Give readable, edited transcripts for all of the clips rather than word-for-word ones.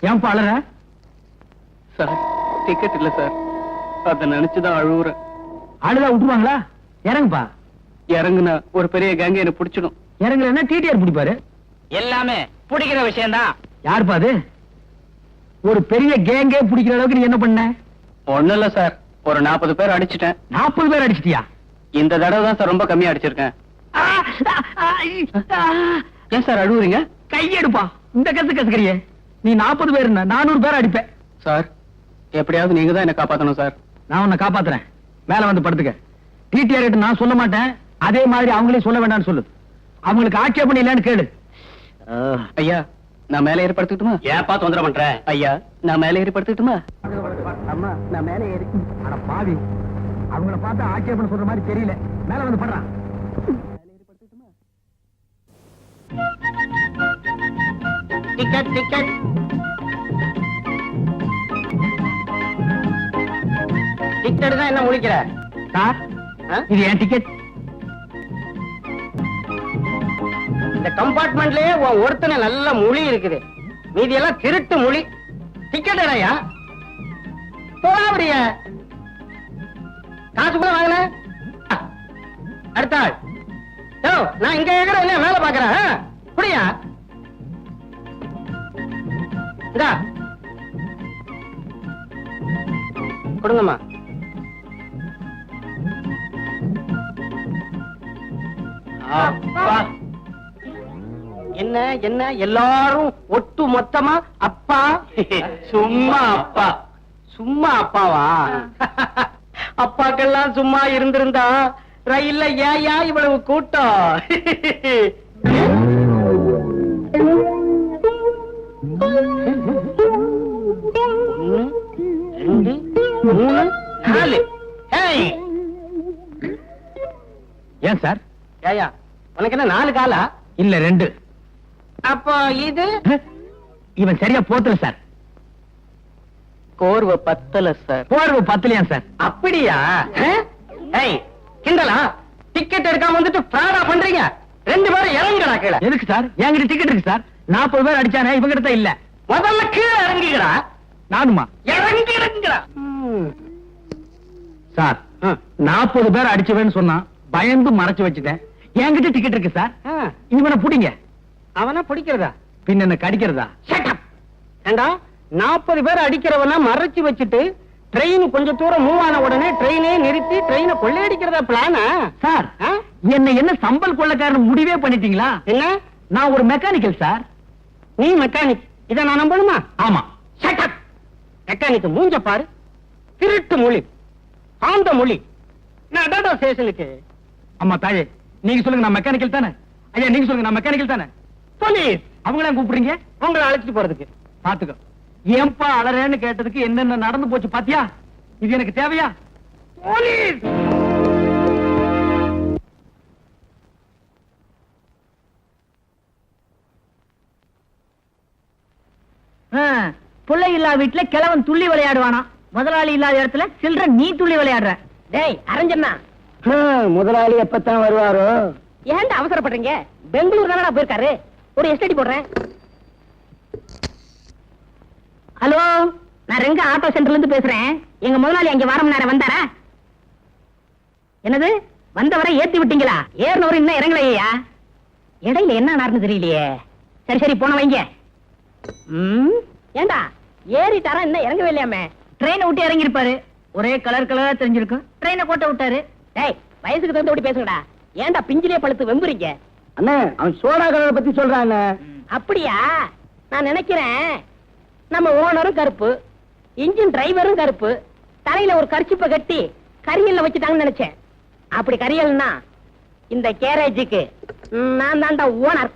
ஏன் பாளர sir? Ticket இல்ல sir, அத நினைச்சுதான் அழுவுறேன். ஆளுதான் விட்டுருவாங்களா? இறங்குப்பா. இறங்குனா ஒரு பெரிய கேங்க என்ன பிடிச்சிடும். இறங்குறேன்னா டிடிஆர் பிடிப்பாரு. எல்லாமே பிடிக்கிற விஷயம்தான். யாருப்பா அது? ஒரு பெரிய கேங்கே பிடிக்கிற அளவுக்கு நீ என்ன பண்ண? ஒண்ணும் இல்ல சார், ஒரு 40 பேர் அடிச்சிட்டேன். 40 பேர் அடிச்சிட்டியா? இந்த தடவை தான் சார் ரொம்ப கம்மியா அடிச்சிருக்கேன். ஏன் சார் அழுவுறீங்க? கையெடுப்பா. இந்த கத்து கத்துக்கிறியே. நீ 40 பேர் 400 பேர் அடிப்பேன். சார் எப்படியாவது நீங்க தான் என்ன காப்பாத்தணும் சார். நான் உன்னை காப்பாத்துறேன். மேல வந்து படுத்துக்க. டிடிஆர் கிட்ட நான் சொல்ல மாட்டேன், அதே மாதிரி அவங்களே சொல்ல வேண்டாம்னு சொல்லு. அவங்களுக்கு ஆட்சேபணம் இல்லைன்னு கேளு. ஐயா நான் மேலே ஏறி படுத்துக்கிட்டுமா? ஏப்பா தொந்தரவு பண்ற? ஐயா நான் மேலே ஏறி படுத்துக்கிட்டுமா? அம்மா நான் மேலே ஏறி. அட பாவி, அவங்கள பார்த்தா ஆட்சேபணம் சொல்ற மாதிரி தெரியல. மேல வந்து படுறான். டிக்கெட் டிக்கெட் டிக்கெட் தான் என்ன முழிக்கிற? சார் இது என் டிக்கெட். இந்த கம்பார்ட்மெண்ட்லயே ஒருத்தனை நல்ல மொழி இருக்குது, மீதி எல்லாம் திருட்டு மொழி. டிக்கெட் இல்லையா? போறிய காசு கூட வாங்கின. அடுத்த ஆள். நான் இங்க என்ன வேலை பாக்குறேன். புரியா? கொடுங்கம்மா. என்ன என்ன எல்லாரும் ஒட்டு மொத்தமா அப்பா? சும்மா அப்பா. சும்மா அப்பாவா? அப்பாக்கெல்லாம் சும்மா இருந்திருந்தா ரயில்ல ஏயா இவ்வளவு கூட்டம்? ஒண்ணு, ரெண்டு, மூணு, நாலு. ஏன் சார்? ஏயா உனக்கு என்ன 4 காலா? இல்ல 2. அப்போ இது இவன் சரியா போத்துல சார். கோர்வை பத்தல சார். போர்வு பத்தலையா சார்? அப்படியா? கிண்டலா? டிக்கெட் எடுக்காம வந்துட்டு ஃப்ராடா பண்றீங்க. 2 பேரும் இறங்குடா கீழே. எதுக்கு சார்? என்கிட்ட டிக்கெட் இருக்கு சார். 40 பேர் அடிச்சானே, இவங்க கிட்ட இல்ல. முதல்ல கீழே இறங்குகிறா. நானுமா? இறங்குறா சார். 40 பேர் அடிச்சவேன்னு சொன்னா பயந்து மறைச்சு வச்சுட்டேன். என்கிட்ட டிக்கெட் இருக்கு சார். இவனை புடிங்க. அவனா பிடிக்கிறதா? பின்ன என்ன கடிக்கிறதா? ஏண்டா 40 பேர் அடிக்கிறவனா மறைச்சு வச்சுட்டு ட்ரெயின் கொஞ்சம் தூரம் மூவ் ஆன உடனே ட்ரெயினே நிறுத்தி ட்ரெயினை கொள்ளையடிக்கிறதா பிளானா? சார் என்ன சம்பல் கொள்ளக்காரன் முடிவே பண்ணிட்டீங்களா? என்ன? நான் ஒரு மெக்கானிக்கல் சார். நீ மெக்கானிக், இத நான் நம்பணுமா? ஆமா. மெக்கானிக் மூஞ்ச பாரு. திருட்டு மொழி, ஆந்த மொழி. நடடா ஸ்டேஷனுக்கு. அம்மா தாயே, நீங்க சொல்லுங்க நான் மெக்கானிக்கல் தானே? ஐயா நீங்க சொல்லுங்க நான் மெக்கானிக்கல் தானே? போலீஸ் அவங்கள கூப்பிடுறீங்க? உங்களை அழைச்சிட்டு போறதுக்கு. பாத்துக்கோ. ஏன்பா அலறேன்னு கேட்டதுக்கு என்னென்ன நடந்து போச்சு பாத்தியா? இது எனக்கு தேவையா? போலீஸ். பிள்ளை இல்லா வீட்டுல கிழவன் துள்ளி விளையாடுவானா, முதலாளி இல்லாத இடத்துல சில்ட்ரன் நீ துள்ளி விளையாடுற. டேய் அரஞ்சண்ணா, முதலாளி எப்பத்தான் வருவாரோ? ஏன்டா அவசரப்படுறீங்க? பெங்களூர் தானடா போயிருக்காரு. ஒரு எஸ்டடி போடுறேன். ஹலோ, நான் ரெங்க ஆட்டோ சென்டர்ல இருந்து பேசுறேன். எங்க முதலாளி அங்க வாரம் நேரம் வந்தாரா? என்னது வந்தவரை ஏத்தி விட்டீங்களா? ஏறினவரை இன்னும் இறங்கலையா? இடையில என்ன நடந்து தெரியலையே. சரி சரி போன வைங்க. ஏண்டா ஏறிட்டாரா இன்னும் இறங்கவே இல்லையாமே? ட்ரெயினை விட்டு இறங்கி இருப்பாரு. ஒரே கலர் கலரா தெரிஞ்சிருக்கும். ட்ரெயினை கோட்டை விட்டாரு. டேய் வயசுக்கு தகுந்த ஓடி பேசுங்கடா. ஏண்டா பிஞ்சிலே பழுத்து வெம்புறீங்க? அண்ணே அவன் சோடா கலரை பத்தி சொல்றான். அப்படியா? நான் நினைக்கிறேன் நம்ம ஓனரும் கருப்பு, இன்ஜின் டிரைவரும் கருப்பு, தலையில ஒரு கர்ச்சிப்பை கட்டி கரியல்ல வச்சுட்டாங்கன்னு நினைச்சேன். அப்படி கரியல்னா இந்த கேரேஜுக்கு நான் தான்டா ஓனர்.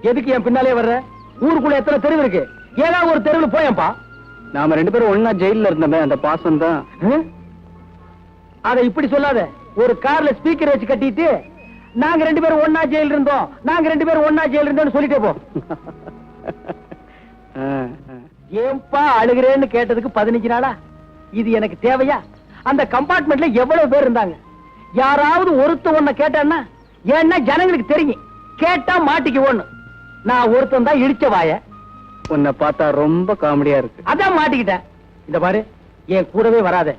எதுக்கு என் பின்னாலே வர்ற? ஊருக்குள்ள எத்தனை தெருவு இருக்கு, ஏதாவது ஒரு தெருவில் போயப்பா. நாம 2 பேரும் ஒன்னா ஜெயில இருந்தோமே, அந்த பாசம் தான். அதை இப்படி சொல்லாத. ஒரு கார்ல ஸ்பீக்கர் வச்சு கட்டிட்டு நாங்க 2 பேரும் ஒன்னா ஜெயில இருந்தோம், நாங்க 2 பேரும் ஒன்னா ஜெயில இருந்தோம்னு சொல்லிட்டே போ. ஏன்பா அழுகிறேன்னு கேட்டதுக்கு 15 நாளா? இது எனக்கு தேவையா? அந்த கம்பார்ட்மெண்ட்ல எவ்வளவு பேர் இருந்தாங்க. யாராவது ஒருத்த ஒன்ன கேட்டான்னா, ஏன்னா ஜனங்களுக்கு தெரியும் கேட்டா மாட்டிக்குவோன்னு. நான் ஒருத்தன் தான் இடிச்ச வாய. உன்னை பார்த்தா ரொம்ப காமெடியா இருக்கு. அதான் மாட்டிக்கிட்டேன். இந்த பாரு, என் கூடவே வராத.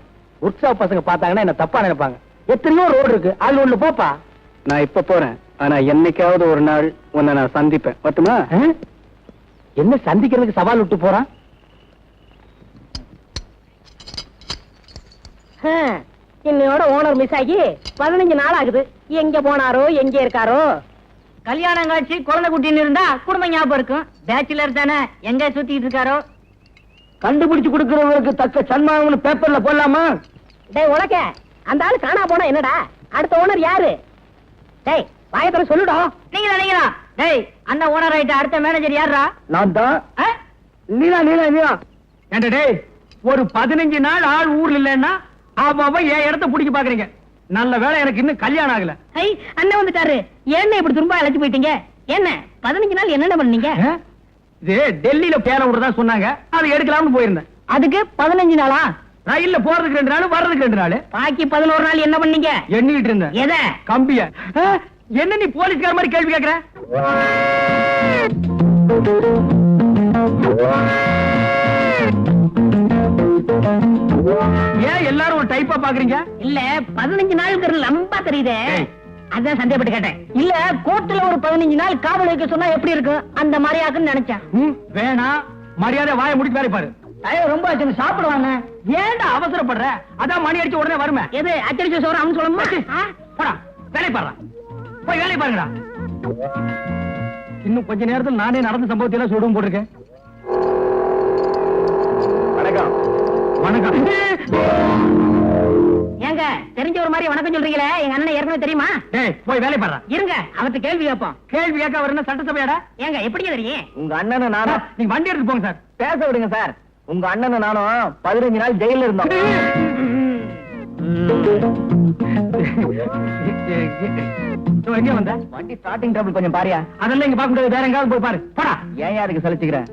உற்சாக பசங்க பார்த்தாங்கன்னா என்ன தப்பா நினைப்பாங்க. எத்தனையோ ரோடு இருக்கு, அதுல ஒண்ணு போப்பா. நான் இப்ப போறேன், ஆனா என்னைக்காவது ஒரு நாள் உன்னை நான் சந்திப்பேன். மட்டுமா? என்ன சந்திக்கிறதுக்கு சவால் விட்டு போறான்? இன்னையோட ஓனர் மிஸ் ஆகி 15 நாள் ஆகுது. எங்க போனாரோ, எங்க இருக்காரோ? கல்யாணம் காட்சி குழந்தை குட்டின்னு இருந்தா குடும்ப ஞாபகம் இருக்கும். பேச்சுலர் தானே, எங்க சுத்திட்டு இருக்காரோ? கண்டுபிடிச்சு கொடுக்கிறவங்களுக்கு தக்க சன்மானம்னு பேப்பர்ல போடலாமா? டேய் உலக, அந்த ஆளு காணா போனா என்னடா? அடுத்த ஓனர் யாரு? டேய் வாயத்துல சொல்லுடா. நீங்களா? டேய், அந்த ஓனர் ஆயிட்ட அடுத்த மேனேஜர் யாரா? நான் தான். நீலா நீலா நீலா. ஏண்டா டேய், ஒரு 15 நாள் ஆள் ஊர்ல இல்லன்னா அவ என் இடத்த பிடிக்க பாக்குறீங்க. நல்ல வேளை எனக்கு இன்னும் கல்யாணம் ஆகல. ஐ, அண்ணன் வந்துட்டாரு. என்ன இப்படி திரும்ப அழைச்சு போயிட்டீங்க? என்ன 15 நாள் என்னென்ன பண்ணீங்க? இது டெல்லியில பேர விடுறதா சொன்னாங்க, அதை எடுக்கலாம்னு போயிருந்தேன். அதுக்கு 15 நாளா? ரயில்ல போறதுக்கு 2 நாள், வர்றதுக்கு 2 நாள். பாக்கி 11 நாள் என்ன பண்ணீங்க? எண்ணிட்டு இருந்தேன். எதை? கம்பிய. என்ன நீ போலீஸ்கார மாதிரி கேள்வி கேக்குற? ஏன் எல்லாரும் ஒரு டைப்பா பாக்குறீங்க? இல்ல 15 நாளுக்கு லம்பா தெரியுதே, அதான் சந்தேகப்பட்டு கேட்டேன். இல்ல கோர்ட்ல ஒரு 15 நாள் காவல் வைக்க சொன்னா எப்படி இருக்கும், அந்த மாதிரி ஆக்குன்னு நினைச்சேன். வேணாம், மரியாதை வாயை முடிச்சு வேலை பாரு. ரொம்ப சாப்பிடுவாங்க. ஏன்டா அவசரப்படுற? அதான் மணி அடிச்ச உடனே வருமே. எது அச்சடிச்ச சோறு அவன் சொல்லணுமா? போடா, வேலை பாரு. போய் வேலை பாருங்கடா. இன்னும் கொஞ்ச நேரத்தில் நானே நடந்த சம்பவத்தை எல்லாம் சொல்லுவோம் போட்டிருக்கேன். வணக்கம். வணக்கம். ஏங்க தெரிஞ்ச ஒரு மாதிரி வணக்கம் சொல்றீங்களே, எங்க அண்ணன் ஏற்கனவே தெரியுமா? போய் வேலை பாரு. இருங்க, அவர்கிட்ட கேள்வி கேட்போம். கேள்வி கேட்க வரணும் சட்டசபையாடா? ஏங்க எப்படி தெரியும்? உங்க அண்ணனும் நானும். நீங்க வண்டி எடுத்து போங்க சார். பேச விடுங்க சார். உங்க அண்ணனும் நானும் 15 நாள் ஜெயில இருந்தோம். எங்க வந்த? வண்டி ஸ்டார்டிங் ட்ரபிள் கொஞ்சம் பாரியா. அதெல்லாம் இங்க பார்க்க முடியாது, வேற எங்காவது போய் பாரு. போடா. ஏன் அதுக்கு சலிச்சுக்கிறேன்?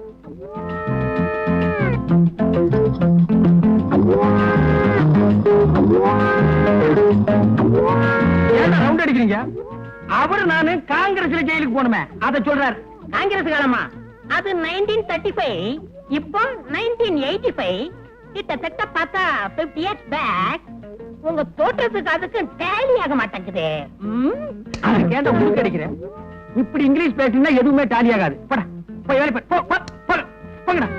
ஏன் ரவுண்ட் அடிக்கிறீங்க? அவரு நானு காங்கிரஸ்ல ஜெயிலுக்கு போனுமே, அத சொல்றாரு. காங்கிரஸ் காலமா? அது 1935, இப்போ 1985. கிட்டத்தட்ட பார்த்தா 50 years பேக். உங்க தோற்றத்துக்கு அதுக்கு டேலி ஆக மாட்டேங்குது. ஏன்டா உங்களுக்கு அடிக்கிறேன்? இப்படி இங்கிலீஷ் பேசினா எதுவுமே டாலி ஆகாது. போடா, போய் வேலை பாரு. போங்கடா.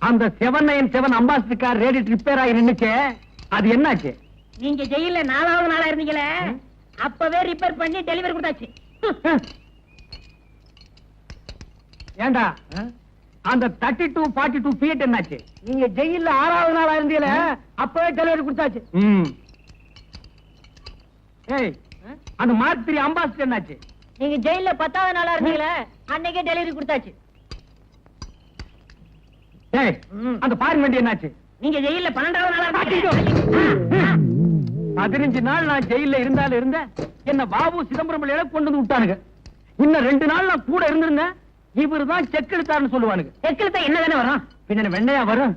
அந்த 797 அம்பாசிடர் கார் ரேடியேட்டர் ரிப்பேர் ஆகி நின்னுச்சே, அது என்னாச்சு? நீங்க ஜெயில 4வது நாளா இருந்தீங்களே, அப்பவே ரிப்பேர் பண்ணி டெலிவரி கொடுத்தாச்சு. ஏண்டா அந்த 32, 42 ஃபீட் என்னாச்சு? நீங்க ஜெயில 6வது நாளா இருந்தீங்களே, அப்பவே டெலிவரி கொடுத்தாச்சு. ஏய், அந்த மார்க் 3 அம்பாசிடர் என்னாச்சு? நீங்க ஜெயில 10வது நாளா இருந்தீங்களே, அன்னைக்கே டெலிவரி கொடுத்தாச்சு. ஏய், அந்த ஃபாரின் வண்டி என்னாச்சு? நீங்க ஜெயில 12வது நாளா இருந்தீங்க. 15 நாள் நான் ஜெயில இருந்தாலும் இருந்தேன். என்ன பாபு சிதம்பரம் பிள்ளையில கொண்டு வந்து விட்டானுங்க. இன்னும் 2 நாள் நான் கூட இருந்திருந்தேன், இவருதான் செக் எடுத்தாருன்னு சொல்லுவானுங்க. செக் எடுத்தா என்ன தானே வரும்? பின்ன வெண்ணையா வரும்.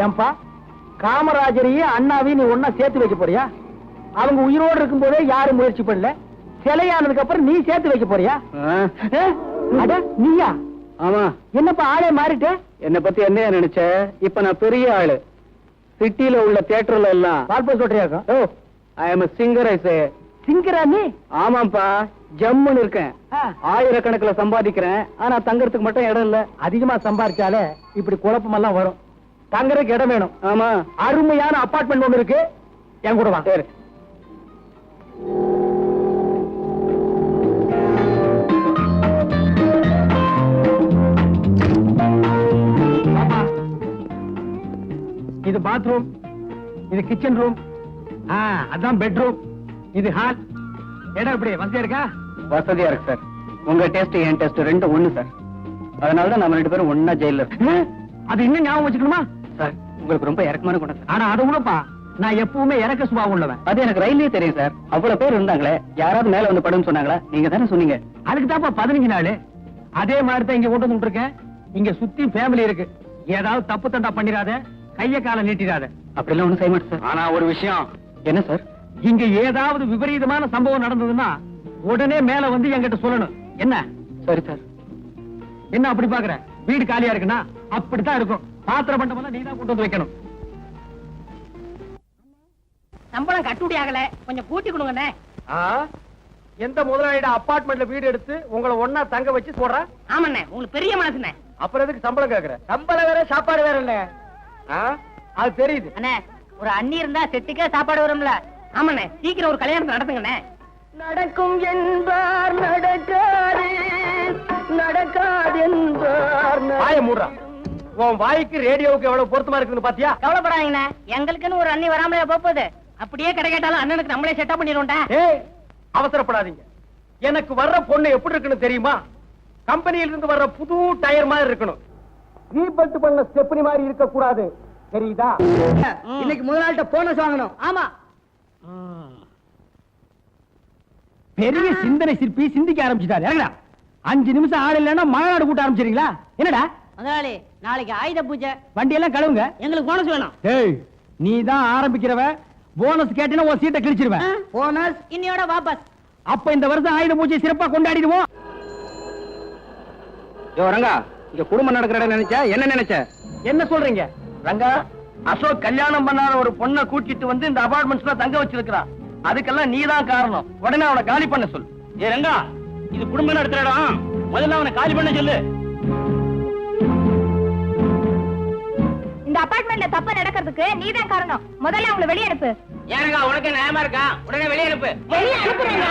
ஏன்பா, காமராஜரையும் அண்ணாவையும் நீ ஒன்னா சேர்த்து வைக்க போறியா? அவங்க உயிரோடு இருக்கும் போதே யாரும் முயற்சி பண்ணல, சிலையானதுக்கு அப்புறம் நீ சேர்த்து வைக்க போறியா? அட நீயா? ஆமா. என்னப்பா ஆளே மாறிட்டு? என்ன பத்தி என்ன நினைச்ச? இப்ப நான் பெரிய ஆளு. சிட்டில உள்ள தியேட்டர்ல எல்லாம் பால்போஸ் சொல்றியாக்கா? ஐ அம் a singer, I say. சிங்கரா நீ? ஆமாப்பா, ஜம்முன்னு இருக்கேன். ஆ, ஆயிரக்கணக்கில் சம்பாதிக்கிறேன். ஆனா தங்கறதுக்கு மட்டும் இடம் இல்ல. அதிகமா சம்பாரிச்சாலே இப்படி குழப்பமெல்லாம் வரும். தங்கறதுக்கு இடம் வேணும். ஆமா, அருமையான அபார்ட்மெண்ட் ஒண்ணு இருக்கு, என் கூட வா. சரி. பாப்பா, இது பாத்ரூம், இது கிச்சன் ரூம், அதான் பெட்ரூம், இது ஹால். இடம் எப்படி வசதியா இருக்கா? வசதியா இருக்கு சார். உங்க டேஸ்ட் என் டேஸ்ட் ரெண்டும் ஒண்ணு சார். அதனாலதான் நம்ம 2 பேரும் ஒன்னா ஜெயில இருக்கோம். அது இன்னும் ஞாபகம் வச்சுக்கணுமா? சார், உங்களுக்கு ரொம்ப இறக்கமான குணம் சார். ஆனா அது கூடப்பா, நான் எப்பவுமே இறக்க சுபாவம் உள்ளவன். அது எனக்கு ரயிலே தெரியும் சார். அவ்வளவு பேர் இருந்தாங்களே, யாராவது மேல வந்து படுன்னு சொன்னாங்களா? நீங்க தானே சொன்னீங்க. அதுக்கு தான்ப்பா 15 நாள். அதே மாதிரி தான் இங்க கொண்டு வந்து இருக்கேன். இங்க சுத்தி ஃபேமிலி இருக்கு. ஏதாவது தப்பு தண்டா பண்ணிராத, கைய கால நீட்டிராத. அப்படிலாம் ஒண்ணும் செய்ய மாட்டேன் சார். ஆனா ஒரு விஷயம், என்ன சார்? இங்க ஏதாவது விபரீதமான சம்பவம் நடந்ததுன்னா உடனே மேல வந்து என்கிட்ட சொல்லணும். என்ன? சரி சார். என்ன அப்படி பாக்குற? வீடு காலியா இருக்குன்னா அப்படித்தான் இருக்கும். பாத்திர பண்டமெல்லாம் நீதான் கொண்டு வந்து வைக்கணும். சம்பளம் கட்டுப்படி ஆகல, கொஞ்சம் கூட்டி கொடுங்கண்ணே. எந்த முதலாளியோட அபார்ட்மெண்ட்ல வீடு எடுத்து உங்களை ஒன்னா தங்க வச்சு போடுற? ஆமாண்ணே, உங்களுக்கு பெரிய மனசுண்ணே. அப்புறம் எதுக்கு சம்பளம் கேக்குற? சம்பளம் வேற சாப்பாடு வேற இல்ல. அது தெரியுது. அண்ணே, ஒரு அண்ணி இருந்தா செட்டுக்கே சாப்பாடு வரும்ல. ஆமாண்ணே, சீக்கிரம் ஒரு கல்யாணத்தை நடத்துங்கண்ணே. நடக்கும் என்பார் நடக்காது, நடக்காது என்பார். வாய மூடுறா. உன் வாய்க்கு ரேடியோவுக்கு எவ்வளவு பொருத்தமா இருக்குன்னு பாத்தியா? கவலைப்படாதீங்கண்ணே, எங்களுக்குன்னு ஒரு அண்ணி வராமலே போகுது. அப்படியே கடை கேட்டாலும் அண்ணனுக்கு நம்மளே செட்டப் பண்ணிடுவோம்டா. ஏய், அவசரப்படாதீங்க. எனக்கு வர்ற பொண்ணு எப்படி இருக்குன்னு தெரியுமா? கம்பெனியில இருந்து வர்ற புது டயர் மாதிரி இருக்கணும். ரீபல்ட் பண்ண ஸ்டெப்னி மாதிரி இருக்க கூடாது, தெரியுதா? இன்னைக்கு முதலாளிட்ட போனஸ் வாங்கணும். ஆமா, பெரிய சிந்தனை சிற்பி சிந்திக்க ஆரம்பிச்சுட்டாரு. இறங்கடா. 5 நிமிஷம் ஆள் இல்லைன்னா மாநாடு கூட்ட ஆரம்பிச்சிருங்களா? என்னடா முதலாளி, நாளைக்கு ஆயுத பூஜை, வண்டி எல்லாம் கழுவுங்க. எங்களுக்கு போனஸ் வேணும். ஏய், நீ தான் ஆரம்பிக்கிறவ. போனஸ் கேட்டீங்கன்னா உன் சீட்டை கிழிச்சிருவேன். போனஸ் இன்னையோட வாபஸ். அப்ப இந்த வருஷம் ஆயுத பூஜை சிறப்பா கொண்டாடிடுவோம். யோ ரங்கா, இங்க குடும்பம் நடக்கிற இடம் நினைச்சா என்ன நினைச்ச? என்ன சொல்றீங்க? ரங்கா, அசோக் கல்யாணம் பண்ணாத ஒரு பொண்ணை கூட்டிட்டு வந்து இந்த அபார்ட்மெண்ட்ஸ்ல தங்க வச்சிருக்கான். அதுக்கெல்லாம் நீதான் காரணம். உடனே அவனை காலி பண்ண சொல்லு. ஏ ரங்கா, இது குடும்பம் நடத்துற இடம். முதல்ல அவனை காலி பண்ண சொல்லு. இந்த அபார்ட்மெண்ட்ல தப்பு நடக்கிறதுக்கு நீதான் காரணம். முதல்ல அவங்களை வெளியே அனுப்பு. ஏனுங்க, உனக்கு நியாயமா இருக்கா? உடனே வெளியே அனுப்பு. வெளியே அனுப்புறீங்க.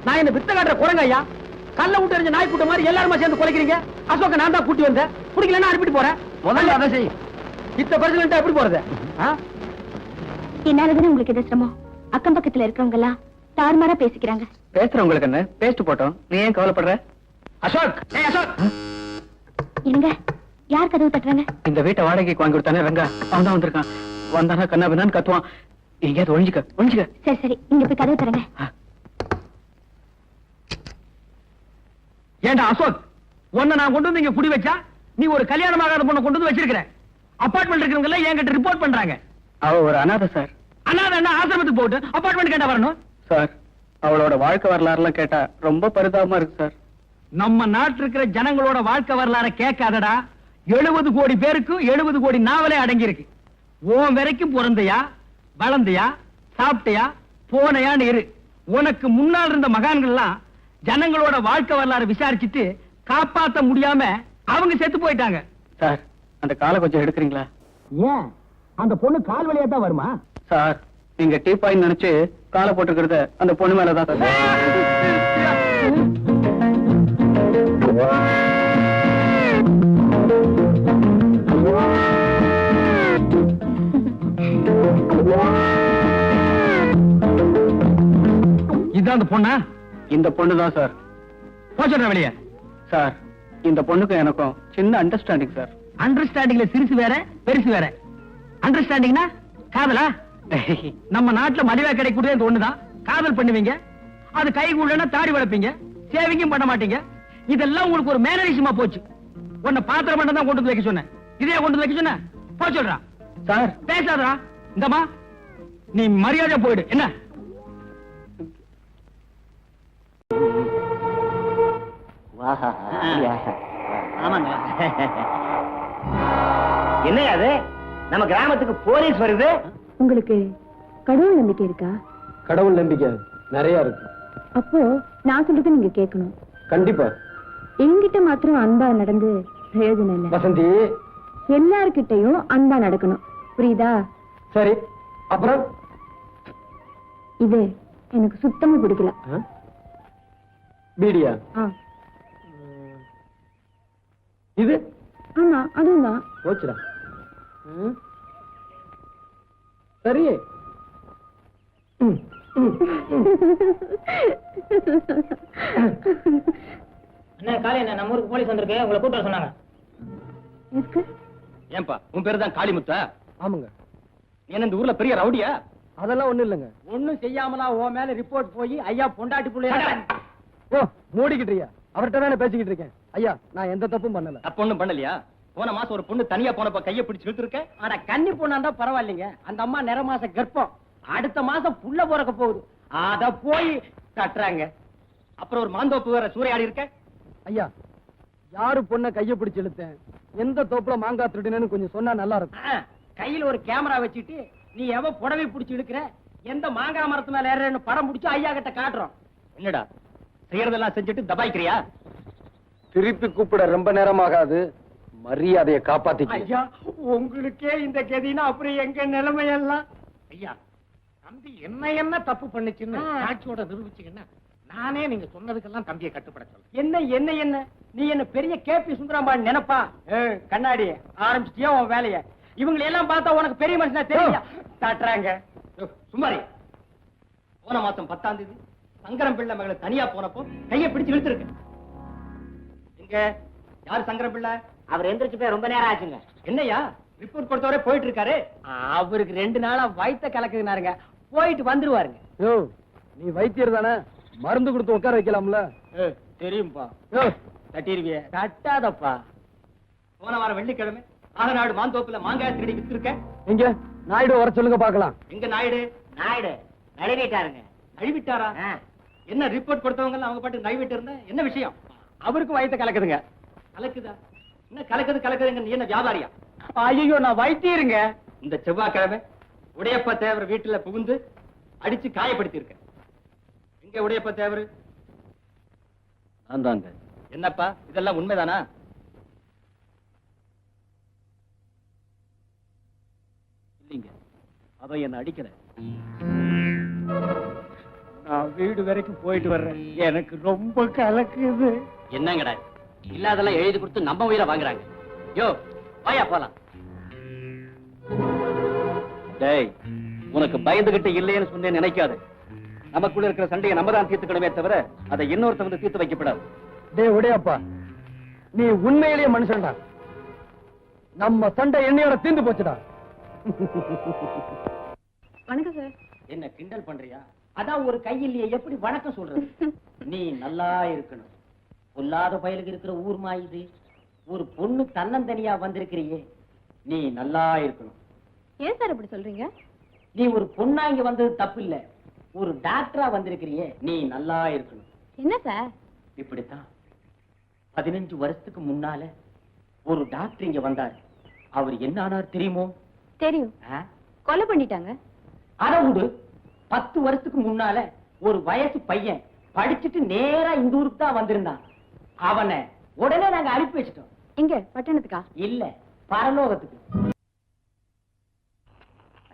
நான் என்ன வித்த காட்டுற குரங்க ஐயா? கல்ல விட்டு எறிஞ்ச நாய் கூட்ட மாதிரி எல்லாருமா சேர்ந்து குலைக்கிறீங்க. அசோக்க நான் தான் கூட்டி வந்தேன். பிடிக்கலன்னா அனுப்பிட்டு போறேன். முதல்ல அதை செய். இத்த பிரச்சனை எப்படி போறது? என்னாலதானே உங்களுக்கு எது சிரமம்? அக்கம் பக்கத்துல இருக்கவங்க எல்லாம் தாறுமாறா பேசிக்கிறாங்க. பேசுறவங்களுக்கு என்ன? பேசிட்டு போட்டோம். நீ ஏன் கவலைப்படுற? அசோக், ஏய் அசோக். என்னங்க, யார் கதவு தட்டுறாங்க? இந்த வீட்டை வாடகைக்கு வாங்கி கொடுத்தானே ரங்கா, அவன் தான் வந்திருக்கான். வந்தானா கண்ணா பின்னான்னு கத்துவான். எங்கேயாவது ஒழிஞ்சுக்க. சரி சரி, நீங்க போய் கதவு தரங்க. ஏண்டா அசோக், உன்னை நான் கொண்டு வந்து இங்க குடி வச்சா நீ ஒரு கல்யாணமாகாத பொண்ணை கொண்டு வந்து வச்சிருக்கிற. அபார்ட்மெண்ட் இருக்கிறவங்க எல்லாம் என்கிட்ட ரிப்போர்ட் பண்றாங்க. அவ ஒரு அனாதை சார். அனாதை என்ன ஆசிரமத்துக்கு போட்டு அபார்ட்மெண்ட் கேட்டா வரணும்? சார், அவளோட வாழ்க்கை வரலாறுலாம் கேட்டா ரொம்ப பரிதாபமா இருக்கு சார். நம்ம நாட்டில் இருக்கிற ஜனங்களோட வாழ்க்கை வரலாற கேட்காதடா. 70 கோடி பேருக்கு 70 கோடி நாவலே அடங்கி இருக்கு. உன் வரைக்கும் பிறந்தையா, வளர்ந்தையா, சாப்பிட்டையா, போனையான்னு இரு. உனக்கு முன்னால் இருந்த மகான்கள்லாம் ஜனங்களோட வாழ்க்கை வரலாறு விசாரிச்சுட்டு காப்பாத்த முடியாம அவங்க செத்து போயிட்டாங்க. சார், அந்த காலை கொஞ்சம் எடுக்கிறீங்களா? ஏன் அந்த பொண்ணு கால் வழியா தான் வருமா? சார், நீங்க டீ பாயிண்ட் நினைச்சு காலை போட்டுக்கிறத அந்த பொண்ணு மேலதான் சார். இதுதான் அந்த பொண்ணா? இந்த பொண்ணு தான் சார். போச்சுற வெளியே. சார், இந்த பொண்ணுக்கும் எனக்கும் சின்ன அண்டர்ஸ்டாண்டிங் சார். அண்டர்ஸ்டாண்டிங்ல சிறுசு வேற பெருசு வேற. அண்டர்ஸ்டாண்டிங்னா காதலா? நம்ம நாட்டுல மலிவா கிடைக்கக்கூடிய இந்த ஒண்ணுதான். காதல் பண்ணுவீங்க, அது கை கூடனா தாடி வளர்ப்பீங்க, சேவிங்கும் பண்ண மாட்டீங்க. இதெல்லாம் உங்களுக்கு ஒரு மேனரிசமா போச்சு. உன்னை பாத்திரம் மட்டும் தான் கொண்டு வந்து வைக்க சொன்னேன். இதே கொண்டு வந்து வைக்க சொன்ன போ சொல்றா. சார், பேசாதடா. இந்தமா நீ மரியாதை போயிடு. என்ன ஆமாங்க. என்ன அது? நம்ம கிராமத்துக்கு போலீஸ் வருது. உங்களுக்கு கடவுள் நம்பிக்கை இருக்கா? கடவுள் நம்பிக்கை நிறைய இருக்கு. அப்போ நான் சொல்றது நீங்க கேட்கணும். கண்டிப்பா. என்கிட்ட மாத்திரம் அன்பா நடந்து பிரயோஜனம் இல்ல வசந்தி. எல்லார்கிட்டயும் அன்பா நடக்கணும், புரியுதா? சரி, அப்புறம் இது எனக்கு சுத்தமா பிடிக்கல. பீடியா? இது? ஆமா, அதுவும் தான். போச்சுடா. சரி. அண்ணா காலையில நம்ம ஊருக்கு போலீஸ் வந்திருக்கு, உங்களை கூப்பிட்டு சொன்னாங்க. எதுக்கு? ஏன்பா உன் பேரு தான் காளிமுத்தா? ஆமாங்க. என்ன இந்த ஊர்ல பெரிய ரவுடியா? அதெல்லாம் ஒண்ணும் இல்லைங்க. ஒண்ணும் செய்யாமலா உன் மேல ரிப்போர்ட் போய் ஐயா பொண்டாட்டி புள்ளைய ஓ, மூடிக்கிட்டியா? அவர்கிட்ட தானே பேசிக்கிட்டு இருக்கேன். ஐயா, நான் எந்த தப்பும் பண்ணல. தப்பு ஒண்ணும் பண்ணலையா? போன மாசம் ஒரு பொண்ணு தனியா போனப்ப கைய பிடிச்சு இழுத்துருக்க. ஆனா கன்னி பொண்ணா இருந்தா பரவாயில்லைங்க, அந்த அம்மா நிற மாச கர்ப்பம், அடுத்த மாசம் புள்ள பிறக்க போகுது, அத போய் கட்டுறாங்க. அப்புறம் ஒரு மாந்தோப்பு வேற சூறையாடி இருக்க. ஐயா, யாரு பொண்ணை கைய பிடிச்சு இழுத்தேன், எந்த தோப்புல மாங்காய் திருடினேன்னு கொஞ்சம் சொன்னா நல்லா இருக்கும். கையில ஒரு கேமரா வச்சுட்டு நீ எவ புடவை பிடிச்சு இழுக்கிற, எந்த மாங்காய் மரத்து மேல ஏறன்னு படம் பிடிச்சு ஐயா கிட்ட காட்டுறோம். என்னடா செய்யறதெல்லாம் செஞ்சுட்டு தபாய்க்கிறியா? திருப்பி கூப்பிட ரொம்ப நேரமாகாது, மரியாதையை காப்பாத்திக்க. ஐயா, உங்களுக்கே இந்த கதினா அப்புறம் எங்க நிலைமையெல்லாம். ஐயா, தம்பி என்ன தப்பு பண்ணுச்சுன்னு சாட்சியோட நிரூபிச்சீங்கன்னா நானே நீங்க சொன்னதுக்கெல்லாம் தம்பியை கட்டுப்பட சொல்ல. என்ன நீ என்ன பெரிய கேபி சுந்தரம்பான் நினைப்பா? கண்ணாடி ஆரம்பிச்சிட்டியா உன் வேலைய? இவங்களை எல்லாம் பார்த்தா உனக்கு பெரிய மனுஷனா தெரியா காட்டுறாங்க. சுமாரி போன மாசம் 10ஆம் தேதி சங்கரம் பிள்ளை மகளை தனியா போனப்போ கைய பிடிச்சு இழுத்துருக்கு. இங்க யாரு சங்கரம் பிள்ளை? அவர் எந்திரிச்சு போய் ரொம்ப நேரம் ஆச்சுங்க. என்னையா ரிப்போர்ட் கொடுத்தவரே போயிட்டு இருக்காரு. அவருக்கு 2 நாளா வயித்த கலக்குதுனாருங்க, போயிட்டு வந்துருவாருங்க. யோ, நீ வைத்தியர் தானே, மருந்து கொடுத்து உட்கார வைக்கலாம்ல? தெரியும்பா. யோ, தட்டிருவிய தட்டாதப்பா. போன வாரம் வெள்ளிக்கிழமை ஆகநாடு மாந்தோப்புல மாங்காய் திருடி வித்துருக்க. எங்க நாயுடு வர சொல்லுங்க பாக்கலாம். எங்க நாயுடு? நாயுடு நழுவிட்டாருங்க. நழுவிட்டாரா? என்ன ரிப்போர்ட் கொடுத்தவங்க அவங்க பாட்டு நழுவிட்டு இருந்த என்ன விஷயம்? அவருக்கு வயித்த கலக்குதுங்க. கலக்குதா? என்ன கலக்குதுங்க? நீ என்ன வியாபாரியா? ஐயோ, நான் வைத்தியருங்க. இந்த செவ்வாய்க்கிழமை உடையப்ப தேவர் வீட்டுல புகுந்து அடிச்சு காயப்படுத்தி இருக்க. எங்க உடையப்ப தேவர்? நான் தாங்க. என்னப்பா இதெல்லாம் உண்மைதானா? இல்லைங்க, அவன் என்ன அடிக்கிற. நான் வீடு வரைக்கும் போயிட்டு வர்றேன், எனக்கு ரொம்ப கலக்குது. என்னங்கடா இல்லாதெல்லாம் எழுதி கொடுத்து நம்ம உயிரை வாங்குறாங்க. யோ, வாயா போலாம். டேய், உனக்கு பயந்துகிட்டு இல்லைன்னு சொன்னேன் நினைக்காது. நமக்குள்ள இருக்கிற சண்டையை நம்ம தான் தீர்த்துக்கணுமே தவிர அதை இன்னொருத்த வந்து தீர்த்து வைக்கப்படாது. டேய் உடையப்பா, நீ உண்மையிலேயே மனுஷன்டா. நம்ம சண்டை என்னையோட தீர்ந்து போச்சுடா. வணக்கம் சார். என்ன கிண்டல் பண்றியா? அதான் ஒரு கையிலேயே எப்படி வணக்கம் சொல்றது? நீ நல்லா இருக்கணும். பொல்லாத பயலுக்கு இருக்கிற ஊர் மாயுது. ஒரு பொண்ணு தன்னந்தனியா வந்திருக்கிறியே, நீ நல்லா இருக்கணும். ஏன் சார் இப்படி சொல்றீங்க? நீ ஒரு பொண்ணா இங்க வந்தது தப்பு இல்ல, ஒரு டாக்டரா வந்திருக்கிறியே, நீ நல்லா இருக்கணும். என்ன சார்? இப்படித்தான் 15 வருஷத்துக்கு முன்னால ஒரு டாக்டர் இங்க வந்தார். அவர் என்ன ஆனார் தெரியுமோ? தெரியும். கொலை பண்ணிட்டாங்க. அத விடு, 10 வருஷத்துக்கு முன்னால ஒரு வயசு பையன் படிச்சுட்டு நேரா இந்த ஊருக்கு தான் வந்திருந்தான். அவனை உடனே நாங்க அனுப்பி வச்சிட்டோம். எங்க பட்டணத்துக்கா? இல்ல, பரலோகத்துக்கு.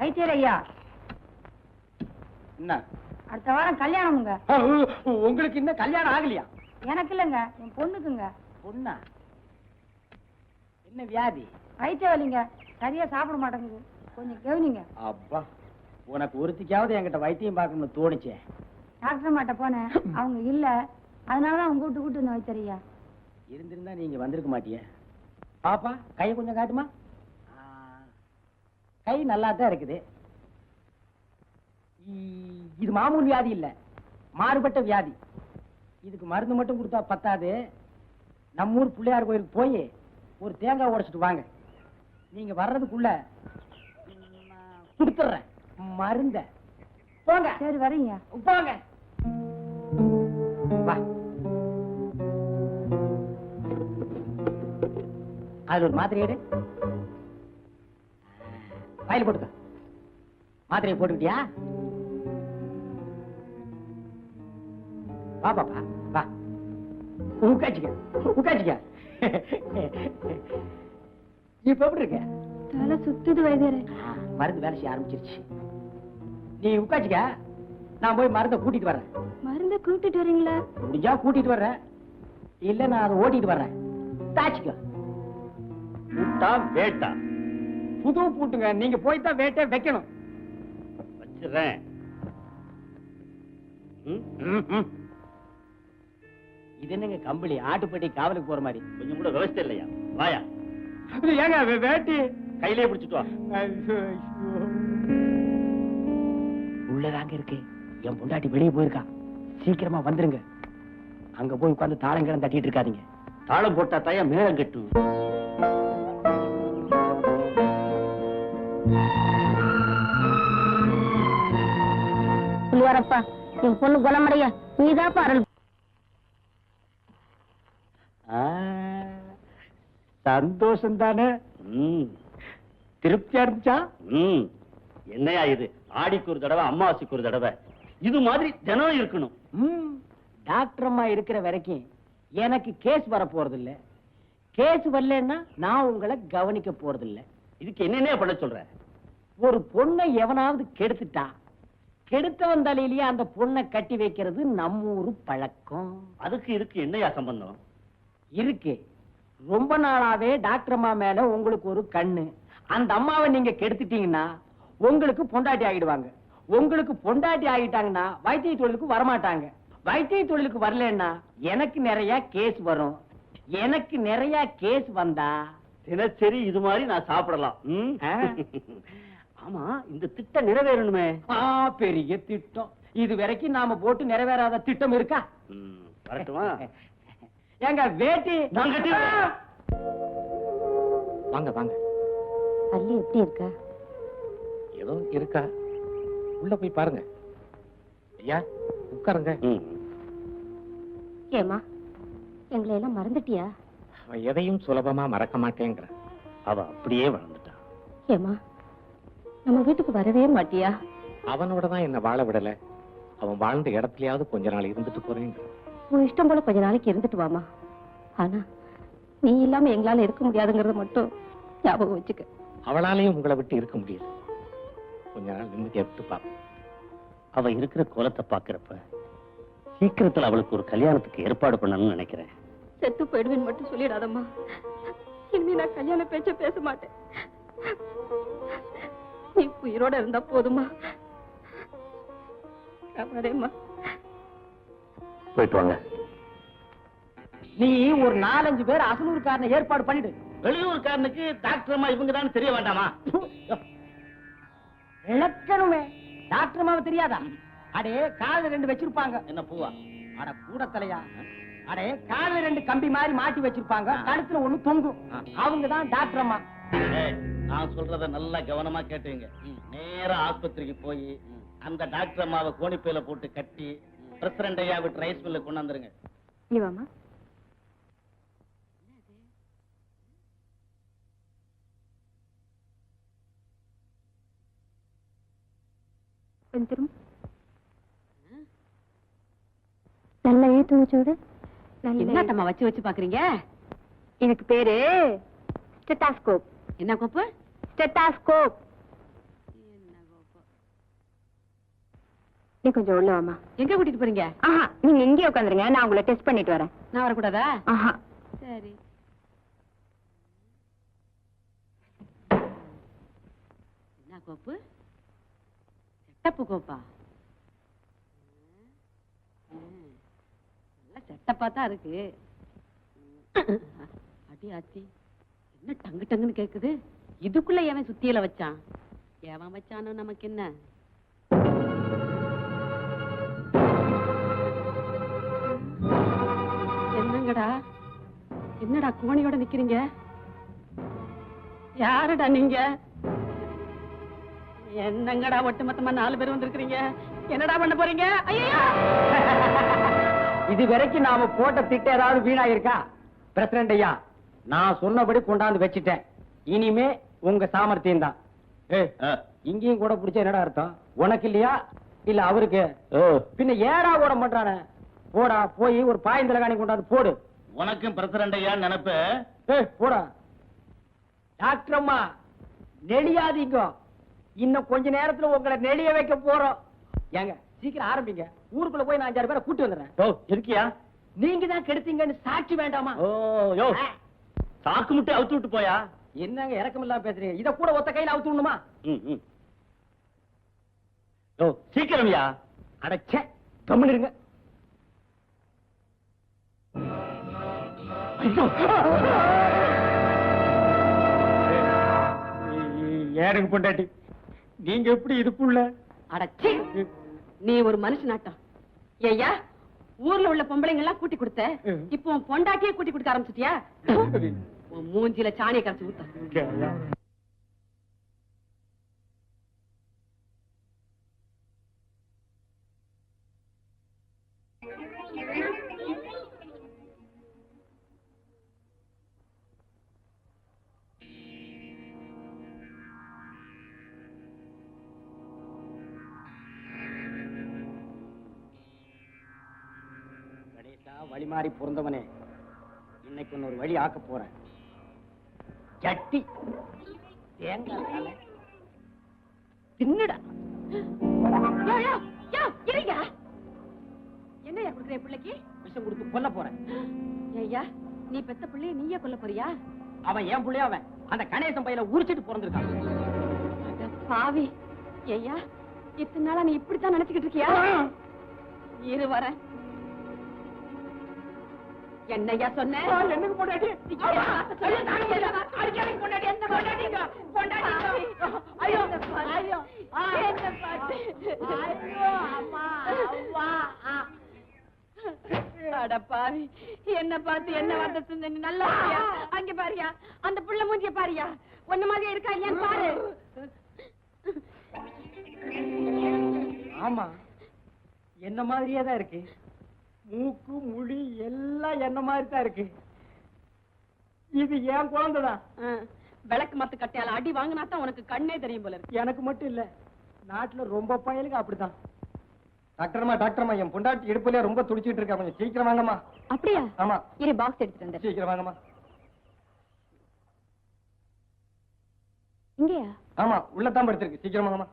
வைத்தியர் ஐயா, என்ன அடுத்த வாரம் கல்யாணமுங்க. உங்களுக்கு இன்னும் கல்யாணம் ஆகலையா? எனக்கு இல்லங்க, என் பொண்ணுக்குங்க. பொண்ணா? என்ன வியாதி? வயிற்று வலிங்க, சரியா சாப்பிட மாட்டேங்குது, கொஞ்சம் கவனிங்க. அப்பா, உனக்கு ஒருத்திக்காவது என்கிட்ட வைத்தியம் பார்க்கணும்னு தோணுச்சே. டாக்டர் மாட்ட போனேன், அவங்க இல்ல, அதனாலதான் அவங்க கூட்டு வந்து வைத்தியர் ஐயா. இருந்திருந்தா நீங்க வந்திருக்க மாட்டிய. பாப்பா, கையை கொஞ்சம் காட்டுமா? கை நல்லா தான் இருக்குது. இது மாமூல் வியாதி இல்ல, மாறுபட்ட வியாதி. இதுக்கு மருந்து மட்டும் கொடுத்தா பத்தாது. நம்ம ஊர் பிள்ளையார் கோயிலுக்கு போய் ஒரு தேங்காய் உடைச்சிட்டு வாங்க. நீங்க வர்றதுக்குள்ள கொடுத்துறேன் மருந்த. போங்க. சரி, வரீங்க. போங்க. வா. அதுல ஒரு மாத்திரை எடு. வாயில போட்டுக்க. மாத்திரையை போட்டுக்கிட்டியா? வா பாப்பா வா உட்காச்சிக்க உட்காச்சிக்க. இப்ப எப்படி இருக்க? தலை சுத்துது வைத்தியரே. மருந்து வேலை செய்ய ஆரம்பிச்சிருச்சு. நீ உட்காச்சிக்க, நான் போய் மருந்தை கூட்டிட்டு வர்றேன். மருந்த கூட்டிட்டு வரீங்களா? முடிஞ்சா கூட்டிட்டு வர்றேன், இல்ல நான் அதை ஓட்டிட்டு வர்றேன். தாச்சிக்க. பூட்டா வேட்டா? புது பூட்டுங்க, நீங்க போய் தான் வேட்டை வைக்கணும். வச்சிடுறேன். இது என்னங்க கம்பளி, ஆட்டுப்பட்டி காவலுக்கு போற மாதிரி. கொஞ்சம் கூட விவசாயம் இல்லையா? வாயா, ஏங்க வேட்டி கையிலே பிடிச்சிட்டு வா. உள்ளதாங்க இருக்கு. என் பொண்டாட்டி வெளியே போயிருக்கா, சீக்கிரமா வந்துருங்க. அங்க போய் உட்கார்ந்து தாளங்கிழம் தட்டிட்டு இருக்காதீங்க. தாளம் போட்டா தாயா மேளம் கட்டும். புள்ளிவாரப்பா, என் பொண்ணு குணமடைய நீதான் பாரு. சந்தோஷம் தானே? திருப்தியா இருந்துச்சா? என்னையா இது, ஆடிக்கு ஒரு தடவை அம்மாவாசைக்கு ஒரு தடவை, இது மாதிரி தினம் இருக்கணும். டாக்டர் அம்மா இருக்கிற வரைக்கும் எனக்கு கேஸ் வர போறது இல்ல. கேஸ் வரலன்னா நான் உங்களை கவனிக்க போறது இல்ல. இதுக்கு என்னென்ன பண்ண சொல்ற? ஒரு பொண்ணை எவனாவது கெடுத்துட்டா, கெடுத்தவன் தலையிலேயே அந்த பொண்ணை கட்டி வைக்கிறது நம்ம ஊரு பழக்கம். அதுக்கு இதுக்கு என்னையா சம்பந்தம்? இருக்கு. ரொம்ப நாளாவே டாக்டர் அம்மா மேல உங்களுக்கு ஒரு கண்ணு. அந்த அம்மாவை நீங்க கெடுத்துட்டீங்கன்னா உங்களுக்கு பொண்டாட்டி ஆகிடுவாங்க. உங்களுக்கு பொண்டாட்டி ஆகிட்டாங்கன்னா வைத்திய தொழிலுக்கு வரமாட்டாங்க. வைத்திய தொழிலுக்கு வரலன்னா எனக்கு நிறைய கேஸ் வரும். எனக்கு நிறைய கேஸ் வந்தா தினசரி இது மாதிரி நான் சாப்பிடலாம். ஆமா, இந்த திட்டம் நிறைவேறணுமே. பெரிய திட்டம். இது வரைக்கும் நாம போட்டு நிறைவேறாத திட்டம் இருக்கா? வரட்டுமா? ஏங்க வேட்டி நான் கட்டிடுறேன். வாங்க வாங்க. அல்லி எப்படி இருக்கா? ஏதோ இருக்கா, உள்ள போய் பாருங்க. ஐயா உட்காருங்க. ஏமா, எங்களை எல்லாம் மறந்துட்டியா? அவன் எதையும் சுலபமா மறக்க மாட்டேங்கிற. அவ அப்படியே வளர்ந்துட்டான். ஏமா, நம்ம வீட்டுக்கு வரவே மாட்டியா? அவனோட தான் என்ன வாழ விடல. அவன் வாழ்ந்த இடத்துலயாவது கொஞ்ச நாள் இருந்துட்டு போறேங்க. உன் இஷ்டம் போல கொஞ்ச நாளைக்கு இருந்துட்டு வாமா. ஆனா நீ இல்லாம எங்களால இருக்க முடியாதுங்கறத மட்டும் ஞாபகம் வச்சுக்க. அவளாலையும் உங்களை விட்டு இருக்க முடியாது. கொஞ்ச நாள் நிம்மதியா விட்டு பாப்போம். அவ இருக்கிற கோலத்தை பாக்குறப்ப சீக்கிரத்துல அவளுக்கு ஒரு கல்யாணத்துக்கு ஏற்பாடு பண்ணணும்னு நினைக்கிறேன். செத்து போயிடுவேன் மட்டும் சொல்லிடாதம்மா. இனிமே நான் கல்யாண பேச்ச பேச மாட்டேன். நீ உயிரோட இருந்தா போதுமா? வரேம்மா. போயிட்டு வாங்க. நீ ஒரு 4-5 பேர் அசலூர்காரனை ஏற்பாடு பண்ணிடு. வெளியூர்காரனுக்கு டாக்டர் அம்மா இவங்க தான் தெரிய வேண்டாமா? இழக்கணுமே. டாக்டர் அம்மாவை தெரியாதா? அடே கால 2 வச்சிருப்பாங்க. என்ன பூவா? அட கூட தலையா. அடே கால 2 கம்பி மாதிரி மாட்டி வச்சிருப்பாங்க, கழுத்துல ஒண்ணு தொங்கும். அவங்க தான் டாக்டர் அம்மா. நான் சொல்றத நல்லா கவனமா கேட்டுங்க. நேரா ஆஸ்பத்திரிக்கு போய் அந்த டாக்டர் அம்மாவை கோணிப்பையில போட்டு கட்டி பிரசிடண்ட் ஐயா விட்டு ரைஸ் மில்ல கொண்டாந்துருங்க. நீ வாமா. கொஞ்சம் நல்லா ஏத்து வச்சோடு. என்னட்டம்மா வச்சு வச்சு பாக்குறீங்க? எனக்கு பேரு ஸ்டெத்தாஸ்கோப். என்ன கோப்பு? ஸ்டெத்தாஸ்கோப். நீ கொஞ்சம் உள்ள வாமா. எங்க கூட்டிட்டு போறீங்க? ஆஹா, நீங்க இங்கே உட்காந்துருங்க, நான் உங்களை டெஸ்ட் பண்ணிட்டு வரேன். நான் வரக்கூடாதா? ஆஹா. சரி. என்ன கோப்பு? செட்டப்பு கோப்பா? நல்ல செட்டப்பா தான் இருக்கு. அடி ஆச்சி, என்ன டங்கு டங்குன்னு கேக்குது? இதுக்குள்ள எவன் சுத்தியில வச்சான்? எவன் வச்சானோ நமக்கு என்ன? என்னங்கடா, என்னடா கோணியோட நிக்கிறீங்க? யாருடா நீங்க? என்னங்கடா ஒட்டுமொத்தமா 4 பேர் வந்திருக்கீங்க? என்னடா பண்ண போறீங்க? ஐயோ! இது வரைக்கும் நாம போட்ட திட்டம் ஏதாவது வீணா இருக்கா? பிரசிடண்ட் ஐயா, நான் சொன்னபடி கொண்டாந்து வச்சிட்டேன். இனிமே உங்க சாமர்த்தியம் தான். இங்கேயும் கூட பிடிச்ச என்னடா அர்த்தம்? உனக்கு இல்லையா இல்ல அவருக்கு? பின்ன ஏடா கூட பண்றானே? போடா போய் ஒரு பாயந்தலகாணி கொண்டாந்து போடு. உனக்கும் பிரசிடண்ட் ஐயா நினைப்பு. போடா. டாக்டர் அம்மா நெளியாதீங்க, இன்னும் கொஞ்ச நேரத்துல உங்களை நெளிய வைக்க போறோம். ஏங்க சீக்கிரம் ஆரம்பிங்க, ஊருக்குள்ள போய் நான் 5-6 பேரை கூட்டி வந்துடுறேன். இருக்கியா? நீங்க தான் கெடுத்தீங்கன்னு சாட்சி வேண்டாமா? யோ சாக்கு முட்டை அவுத்து விட்டு போயா. என்னங்க இறக்கம் இல்லாம பேசுறீங்க? இத கூட ஒத்த கையில அவுத்து விடணுமா? சீக்கிரம்யா. அடச்சே, கம்முன்னு இருங்க. ஏனுங்க பொண்டாட்டி, நீங்க எப்படி இதுக்குள்ள? அடச்சி, நீ ஒரு மனுஷனாட்டம். ஐயா, ஊர்ல உள்ள பொம்பளைங்க எல்லாம் கூட்டி கொடுத்த, இப்போ உன் பொண்டாட்டியே கூட்டி கொடுக்க ஆரம்பிச்சிட்டியா? உன் மூஞ்சில சாணியை கரைச்சு ஊத்த. வழி மாறி பொருந்தவனே, இன்னைக்கு ஒரு வழி ஆக்க போறேன். சட்டி தேங்காய் தலை தின்னுடா. என்னையா கொடுக்குற பிள்ளைக்கு? விஷம் கொடுத்து கொல்ல போறேன். ஐயா, நீ பெத்த பிள்ளைய நீயே கொல்ல போறியா? அவன் ஏன் பிள்ளைய, அவன் அந்த கணேசன் பையில உரிச்சிட்டு பிறந்திருக்கான். பாவி. ஐயா, இத்தனை நாளா நீ இப்படித்தான் நினைச்சுக்கிட்டு இருக்கியா? இரு வர. என்னையா சொன்ன? என்னக்கு பொண்டாட்டி? பாவி, என்ன பார்த்து என்ன வார்த்தை சொன்ன? நீ நல்லா பாரியா? அங்க பாரியா, அந்த புள்ள மூஞ்சிய பாரியா, ஒன்ன மாதிரி இருக்கா ஏன் பாரு. ஆமா, என்ன மாதிரியே தான் இருக்கு. மூக்கு முடி எல்லாம் என்ன மாதிரி தான் இருக்கு. இது ஏன் குழந்தைதான். விளக்கு மத்து கட்டையால அடி வாங்கினா தான் உனக்கு கண்ணே தெரியும் போல இருக்கு. எனக்கு மட்டும் இல்ல, நாட்டுல ரொம்ப பயலுக்கு அப்படித்தான். டாக்டர்மா, என் பொண்டாட்டி இடுப்புல ரொம்ப துடிச்சிட்டு இருக்கா, கொஞ்சம் சீக்கிரம் வாங்கம்மா. அப்படியா? ஆமா, இரு பாக்ஸ் எடுத்துட்டு வந்து. சீக்கிரம் வாங்கம்மா. இங்கயா? ஆமா, உள்ளதான் படுத்திருக்கு, சீக்கிரம் வாங்கம்மா.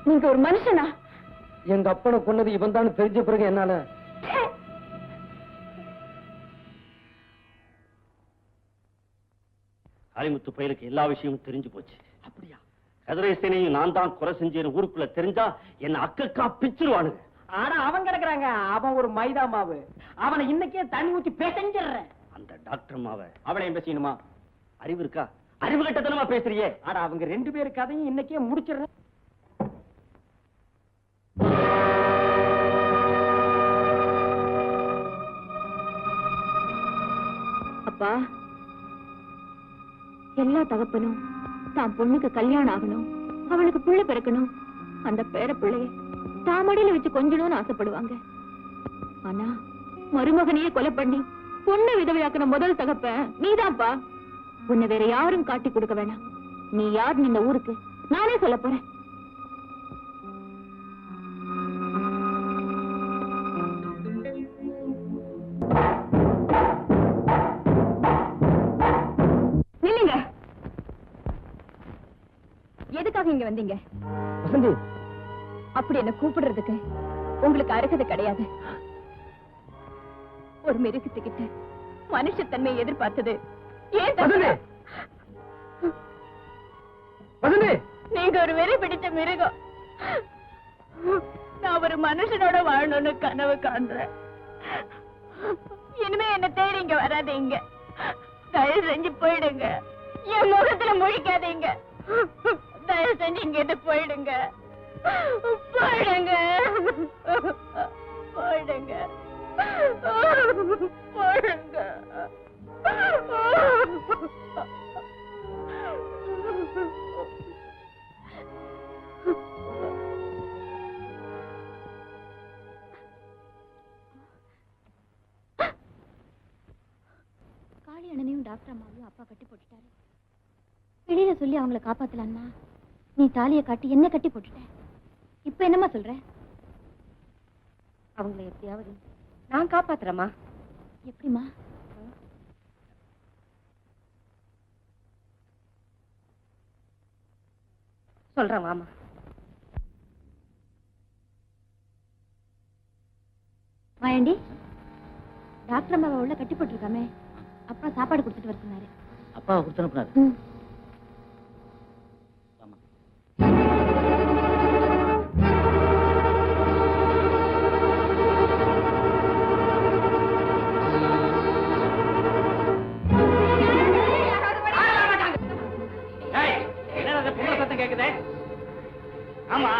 நீங்க ஒரு மனுஷனா? எங்க அப்பனை கொன்னது இவன் தான் தெரிஞ்ச பிறகு என்னால காளிமுத்து பயலுக்கு எல்லா விஷயமும் தெரிஞ்சு போச்சு. அப்படியா? கதிரேசனையும் நான் தான் கொலை செஞ்சேன்னு ஊருக்குள்ள தெரிஞ்சா என்ன அக்கா பிச்சிருவானுங்க. ஆனா அவன் கிடக்குறாங்க, அவன் ஒரு மைதா மாவு. அவனை இன்னைக்கே தண்ணி ஊத்தி பேசஞ்சிடுறேன். அந்த டாக்டர் மாவ அவளையும் பேசணுமா? அறிவு இருக்கா? அறிவு கட்டத்தனமா பேசுறியே. ஆனா அவங்க 2 பேரு கதையும் இன்னைக்கே முடிச்சிடுறேன். அப்பா, எல்லா தகப்பனும் தான் பொண்ணுக்கு கல்யாணம் ஆகணும், அவளுக்கு பிள்ளை பிறக்கணும், அந்த பேர பிள்ளைய தாமடியில வச்சு கொஞ்சணும்னு ஆசைப்படுவாங்க. ஆனா மருமகனையே கொலை பண்ணி பொண்ணு விதவையாக்கின முதல் தகப்பன் நீதான்ப்பா. உன்னை வேற யாரும் காட்டி கொடுக்க வேணாம். நீ யாருன்னு இந்த ஊருக்கு நானே சொல்ல போறேன். நில்லுங்க. எதுக்காக இங்க வந்தீங்க? அப்படி என்ன கூப்பிடுறதுக்கு உங்களுக்கு அருகதை கிடையாது. ஒரு மிருகத்துக்கிட்ட மனுஷத்தன்மையை எதிர்பார்த்தது ஏன் தப்பு? நீங்க ஒரு வெறி பிடிச்ச மிருகம். நான் ஒரு மனுஷனோட வாழணும்னு கனவு காண்றேன். இனிமே என்ன தேடி இங்க வராதீங்க. தயவு செஞ்சு போயிடுங்க. என் முகத்துல முழிக்காதீங்க. தயவு செஞ்சு இங்க இருந்து போயிடுங்க. போயிடுங்க. போயிடுங்க. போயிடுங்க. காளி அண்ணனையும் டாக்டர் அம்மாவையும் அப்பா கட்டி போட்டுட்டாரு. வெளியில சொல்லி அவங்கள காப்பாத்தலான்னா நீ தாலியை காட்டி என்ன கட்டி போட்டுட்ட. இப்ப என்னம்மா சொல்ற? அவங்கள எப்படியாவது நான் காப்பாத்துறேம்மா. எப்படிமா? சொல்றேன் வாமா. மாயாண்டி, டாக்டர் அம்மாவை உள்ள கட்டி போட்டிருக்காமே, அப்பா சாப்பாடு கொடுத்துட்டு வர சொன்னாரு. அப்பாவை கொடுத்து அனுப்புறாரு. ம். என்ன பொங்கல் சத்தம் கேக்குதே? ஆமா,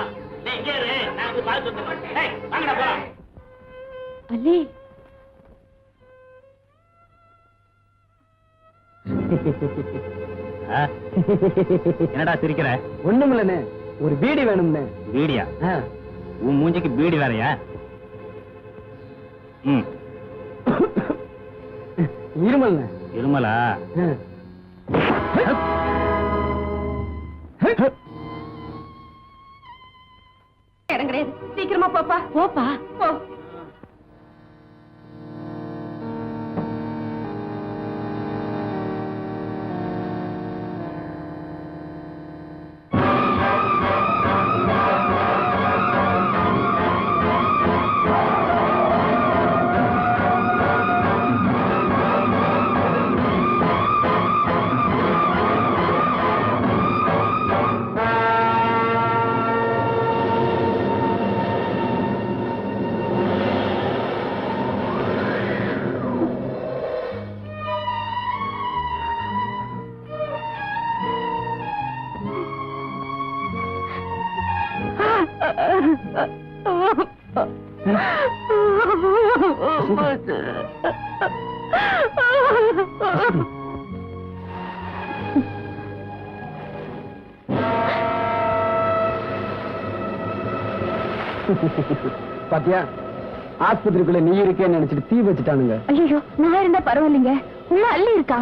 இங்கே இரு, நான் வந்து பார்த்து வந்துடுறேன். வாங்கடா போலாம். அல்லே, என்னடா சிரிக்கிற? ஒண்ணுமில்லண்ணே, ஒரு பீடி வேணும்னே. பீடியா? உன் மூஞ்சிக்கு பீடி வேறையா? ம், இருமல்ண்ணே. இருமலா? இடம் கிடையாது. சீக்கிரமா போப்பா. போப்பா. போ. பாத்தியா, ஆஸ்பத்திரிக்குள்ள நீ இருக்கேன்னு நினைச்சிட்டு தீ வச்சுட்டானுங்க. ஐயோ, நான் இருந்தா பரவாயில்லைங்க. உள்ள அள்ளி இருக்கா?